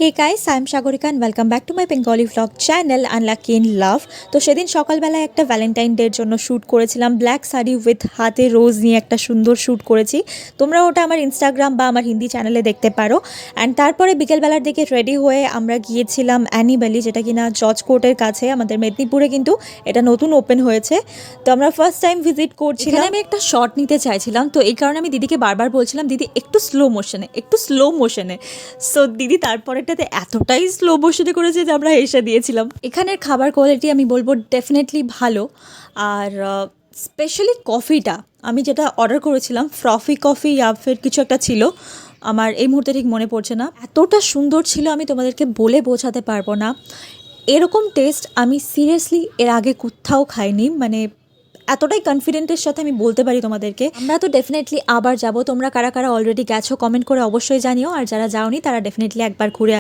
Hey guys, I am Sagarika and welcome back to my Bengali vlog channel unlucky in love. তো সেদিন সকালবেলায় একটা Valentine ডের জন্য শ্যুট করেছিলাম, ব্ল্যাক শাড়ি উইথ হাতে রোজ নিয়ে একটা সুন্দর শ্যুট করেছি। তোমরা ওটা আমার ইনস্টাগ্রাম বা আমার হিন্দি চ্যানেলে দেখতে পারো। অ্যান্ড তারপরে বিকেলবেলার দিকে রেডি হয়ে আমরা গিয়েছিলাম অ্যানিভ্যালি, যেটা কিনা জজ কোর্টের কাছে আমাদের মেদিনীপুরে, কিন্তু এটা নতুন ওপেন হয়েছে। তো আমরা ফার্স্ট টাইম ভিজিট করছিলাম। আমি একটা শর্ট নিতে চাইছিলাম, তো এই কারণে আমি দিদিকে বারবার বলছিলাম, দিদি একটু স্লো মোশনে, একটু স্লো মোশনে। সো দিদি তারপরেটাতে এতটাই স্লো মোশনে করেছে যে আমরা হেসে দিয়েছিলাম। এখানের খাবার কোয়ালিটি আমি বলবো ডেফিনেটলি ভালো। আর স্পেশালি কফিটা, আমি যেটা অর্ডার করেছিলাম ফ্রফি কফি ইয়া ফির কিছু একটা ছিল, আমার এই মুহূর্তে ঠিক মনে পড়ছে না, এতটা সুন্দর ছিল আমি তোমাদেরকে বলে বোঝাতে পারবো না। এরকম টেস্ট আমি সিরিয়াসলি এর আগে কোথাও খাইনি, মানে এতটাই কনফিডেন্টের সাথে আমি বলতে পারি তোমাদেরকে। আমরা তো ডেফিনেটলি আবার যাব, তোমরা কারা কারা অলরেডি গেছো কমেন্ট করে অবশ্যই জানিও, আর যারা যাওনি তারা ডেফিনেটলি একবার ঘুরে